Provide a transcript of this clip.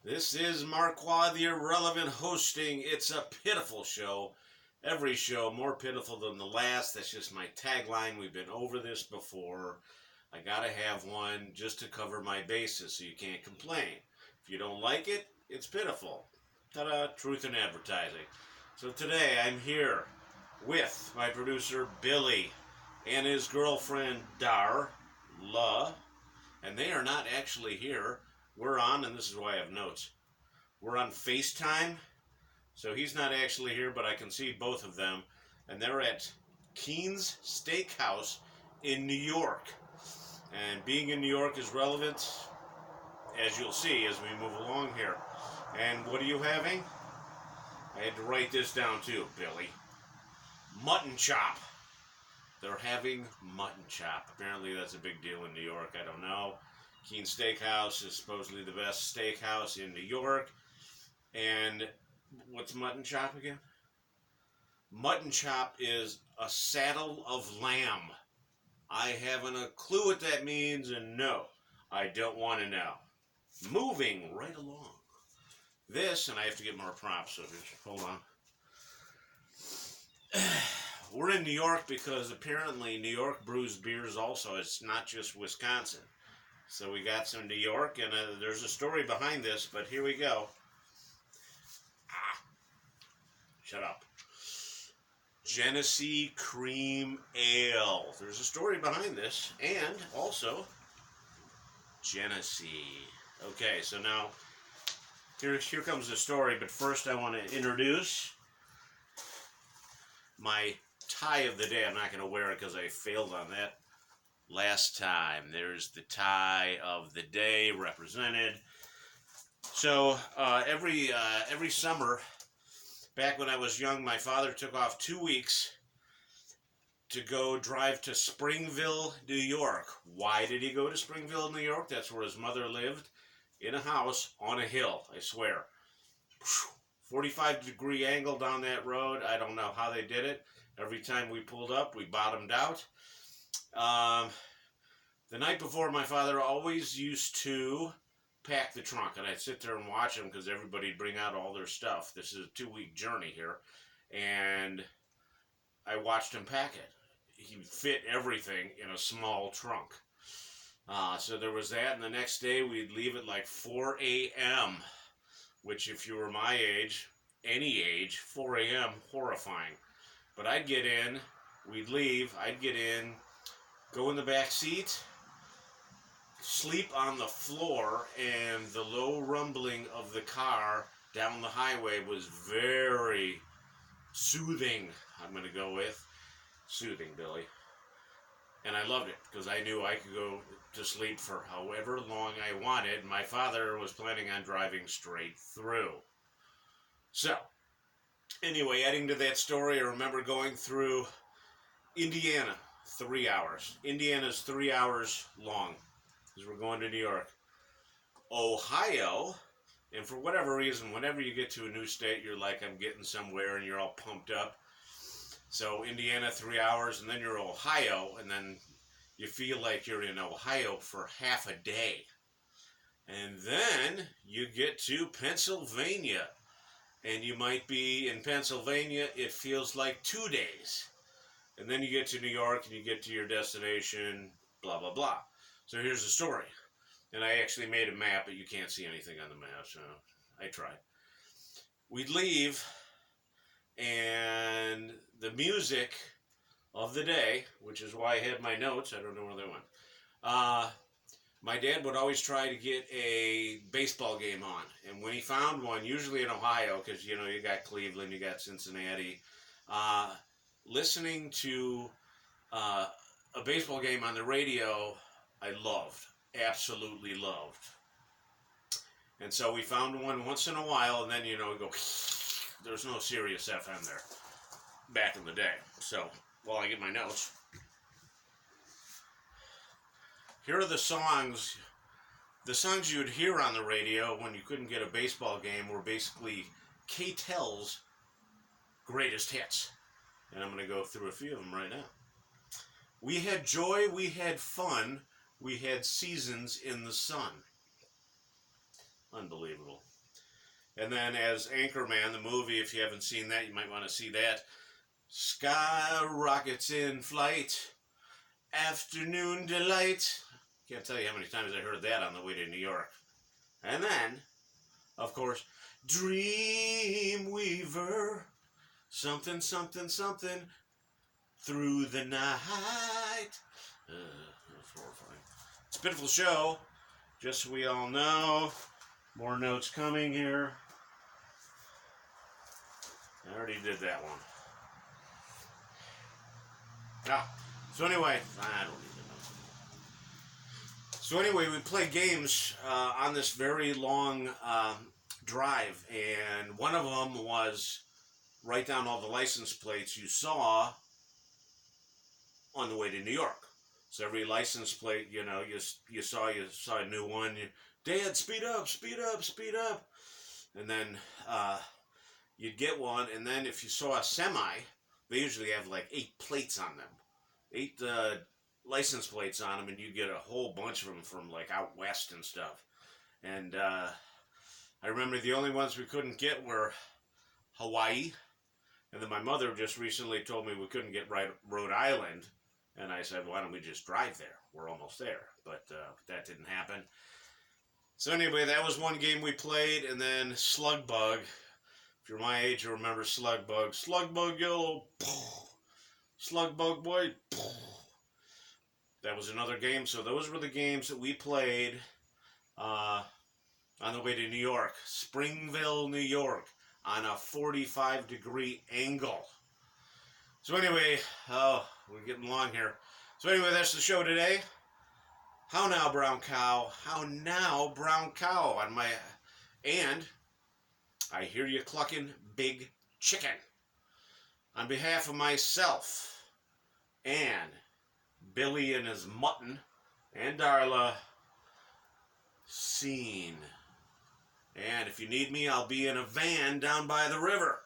This is Marqua, the irrelevant hosting. It's a pitiful show. Every show more pitiful than the last. That's just my tagline. We've been over this before. I gotta have one just to cover my bases so you can't complain. If you don't like it, it's pitiful. Ta-da, truth in advertising. So today I'm here with my producer Billy and his girlfriend Darla, and they are not actually here. We're on, and this is why I have notes. We're on FaceTime, so he's not actually here, but I can see both of them, and they're at Keen's Steakhouse in New York. And being in New York is relevant, as you'll see as we move along here. And what are you having? I had to write this down too, Billy. Mutton chop. They're having mutton chop. Apparently that's a big deal in New York. I don't know. Keen's Steakhouse is supposedly the best steakhouse in New York. And what's mutton chop again? Mutton chop is a saddle of lamb. I haven't a clue what that means, and no, I don't want to know. Moving right along. This, and I have to get more props, so just hold on. We're in New York because apparently New York brews beers also. It's not just Wisconsin. So we got some New York, and there's a story behind this, but here we go. Shut up. Genesee Cream Ale. There's a story behind this, and also Genesee. Okay, so now here comes the story, but first I want to introduce my tie of the day. I'm not going to wear it because I failed on that last time. There's the tie of the day represented. So every summer, back when I was young, my father took off 2 weeks to go drive to Springville, New York. Why did he go to Springville, New York? That's where his mother lived, in a house on a hill, I swear. 45-degree angle down that road. I don't know how they did it. Every time we pulled up, we bottomed out. The night before, my father always used to pack the trunk, and I'd sit there and watch him because everybody'd bring out all their stuff. This is a 2-week journey here, and I watched him pack it. He fit everything in a small trunk. So there was that, and the next day we'd leave at like 4 a.m., which if you were my age, any age, 4 a.m., horrifying. But I'd get in, we'd leave, I'd get in, go in the back seat, sleep on the floor, and the low rumbling of the car down the highway was very soothing. I'm going to go with soothing, Billy. And I loved it because I knew I could go to sleep for however long I wanted. My father was planning on driving straight through. So, anyway, adding to that story, I remember going through Indiana, 3 hours. Indiana's 3 hours long because we're going to New York. Ohio, and for whatever reason, whenever you get to a new state, you're like, I'm getting somewhere, and you're all pumped up. So Indiana, 3 hours, and then you're Ohio, and then you feel like you're in Ohio for half a day. And then you get to Pennsylvania, and you might be in Pennsylvania, it feels like 2 days. And then you get to New York, and you get to your destination, blah, blah, blah. So here's the story. And I actually made a map, but you can't see anything on the map, so I tried. We'd leave, and the music of the day, which is why I had my notes, I don't know where they went. My dad would always try to get a baseball game on. And when he found one, usually in Ohio, because, you got Cleveland, you got Cincinnati, listening to a baseball game on the radio, I loved. Absolutely loved. And so we found one once in a while, and then, we go, there's no Sirius FM there back in the day. So, while I get my notes, here are the songs you would hear on the radio when you couldn't get a baseball game were basically K-Tel's greatest hits. And I'm going to go through a few of them right now. We had joy, we had fun, we had seasons in the sun. Unbelievable. And then as Anchorman, the movie, if you haven't seen that, you might want to see that. Sky rockets in flight, afternoon delight. Can't tell you how many times I heard that on the way to New York. And then, of course, Dreamweaver, something, something, something, through the night. That's horrifying. It's a pitiful show, just so we all know. More notes coming here. I already did that one. So anyway, I don't need to know. So anyway, we play games on this very long drive, and one of them was write down all the license plates you saw on the way to New York. So every license plate, you know, you saw a new one. Dad, speed up, speed up, speed up, and then you'd get one. And then if you saw a semi, they usually have like 8 plates on them, 8 license plates on them, and you get a whole bunch of them from like out west and stuff. And I remember the only ones we couldn't get were Hawaii, and then my mother just recently told me we couldn't get Rhode Island, and I said, why don't we just drive there? We're almost there, but that didn't happen. So anyway, that was one game we played, and then Slug Bug. If you're my age, you remember Slug Bug. Slug Bug Yellow. Slug Bug White. That was another game. So those were the games that we played on the way to New York. Springville, New York, on a 45-degree angle. So anyway, we're getting long here. So anyway, that's the show today. How now, brown cow? How now, brown cow? And I hear you clucking, big chicken. On behalf of myself and Billy and his mutton and Darla, scene. And if you need me, I'll be in a van down by the river.